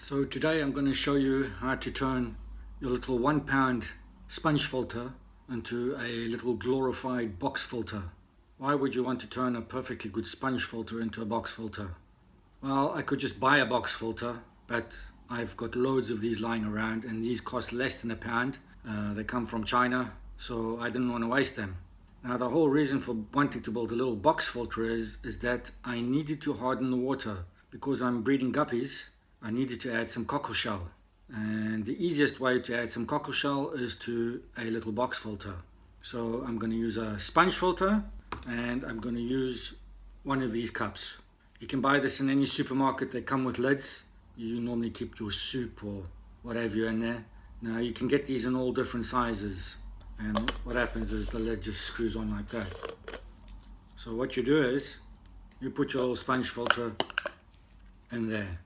So today I'm going to show you how to turn your little 1 pound sponge filter into a little glorified box filter. Why would you want to turn a perfectly good sponge filter into a box filter? Well, I could just buy a box filter, but I've got loads of these lying around and these cost less than £1. They come from China, so I didn't want to waste them. Now the whole reason for wanting to build a little box filter is that I needed to harden the water. Because I'm breeding guppies, I needed to add some cockle shell. And the easiest way to add some cockle shell is to a little box filter. So I'm going to use a sponge filter and I'm going to use one of these cups. You can buy this in any supermarket. They come with lids. You normally keep your soup or whatever in there. Now you can get these in all different sizes. And what happens is the lid just screws on like that. So what you do is you put your little sponge filter in there.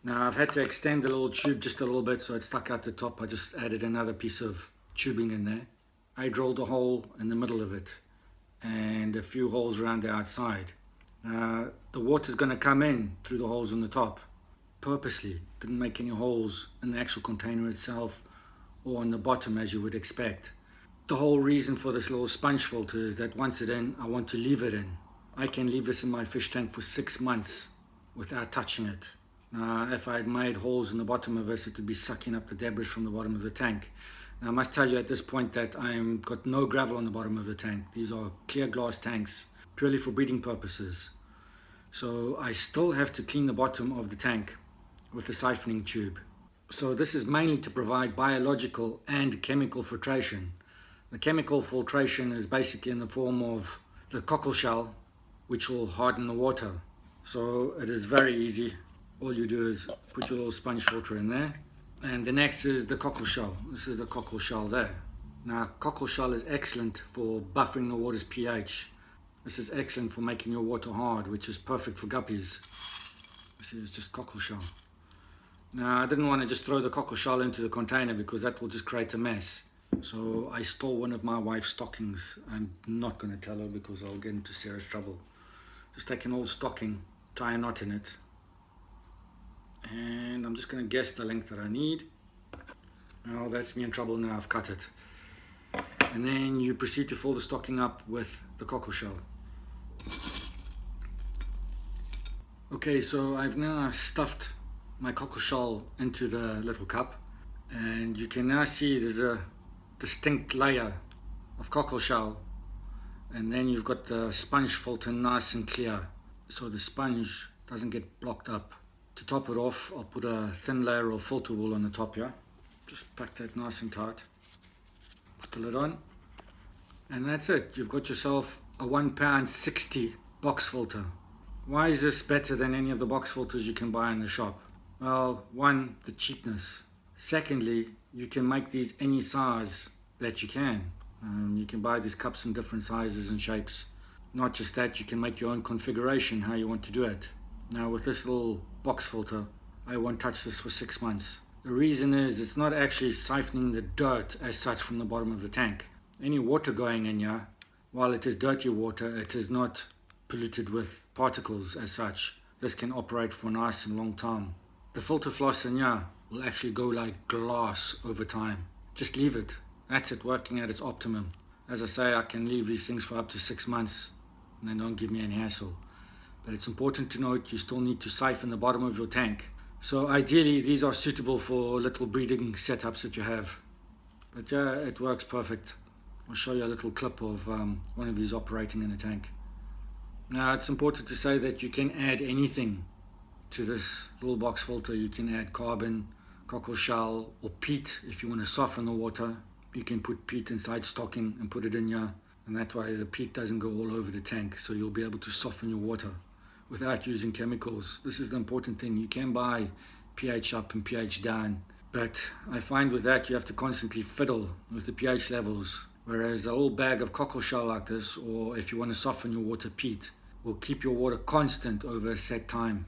Now I've had to extend the little tube just a little bit so it stuck out the top. I just added another piece of tubing in there. I drilled a hole in the middle of it and a few holes around the outside. The water's going to come in through the holes on the top. Purposely didn't make any holes in the actual container itself or on the bottom as you would expect. The whole reason for this little sponge filter is that once it's in, I want to leave it in. I can leave this in my fish tank for 6 months without touching it. Now, if I had made holes in the bottom of this, it would be sucking up the debris from the bottom of the tank. Now, I must tell you at this point that I've got no gravel on the bottom of the tank. These are clear glass tanks, purely for breeding purposes. So I still have to clean the bottom of the tank with the siphoning tube. So this is mainly to provide biological and chemical filtration. The chemical filtration is basically in the form of the cockle shell, which will harden the water. So it is very easy. All you do is put your little sponge filter in there. And the next is the cockle shell. This is the cockle shell there. Now cockle shell is excellent for buffering the water's pH. This is excellent for making your water hard, which is perfect for guppies. This is just cockle shell. Now I didn't want to just throw the cockle shell into the container because that will just create a mess. So I stole one of my wife's stockings. I'm not going to tell her because I'll get into serious trouble. Just take an old stocking, tie a knot in it, and I'm just going to guess the length that I need. Now that's me in trouble now, I've cut it. And then you proceed to fill the stocking up with the cockle shell. Okay, so I've now stuffed my cockle shell into the little cup, and you can now see there's a distinct layer of cockle shell, and then you've got the sponge filter nice and clear so the sponge doesn't get blocked up. To top it off, I'll put a thin layer of filter wool on the top here. Just pack that nice and tight. Put the lid on, and that's it. You've got yourself a £1.60 box filter. Why is this better than any of the box filters you can buy in the shop? Well, one, the cheapness. Secondly, you can make these any size that you can. You can buy these cups in different sizes and shapes. Not just that, you can make your own configuration how you want to do it. Now with this little box filter, I won't touch this for 6 months. The reason is it's not actually siphoning the dirt as such from the bottom of the tank. Any water going in here, while it is dirty water, it is not polluted with particles as such. This can operate for a nice and long time. The filter floss in here will actually go like glass over time. Just leave it. That's it, working at its optimum. As I say, I can leave these things for up to 6 months and they don't give me any hassle. But it's important to note you still need to siphon the bottom of your tank. So ideally these are suitable for little breeding setups that you have. But yeah, it works perfect. I'll show you a little clip of one of these operating in a tank. Now it's important to say that you can add anything to this little box filter. You can add carbon, cockle shell, or peat if you want to soften the water. You can put peat inside stocking and put it in here, and that way the peat doesn't go all over the tank, so you'll be able to soften your water without using chemicals. This is the important thing. You can buy pH up and pH down, but I find with that you have to constantly fiddle with the pH levels, whereas a little bag of cockle shell like this, or if you want to soften your water, peat, will keep your water constant over a set time.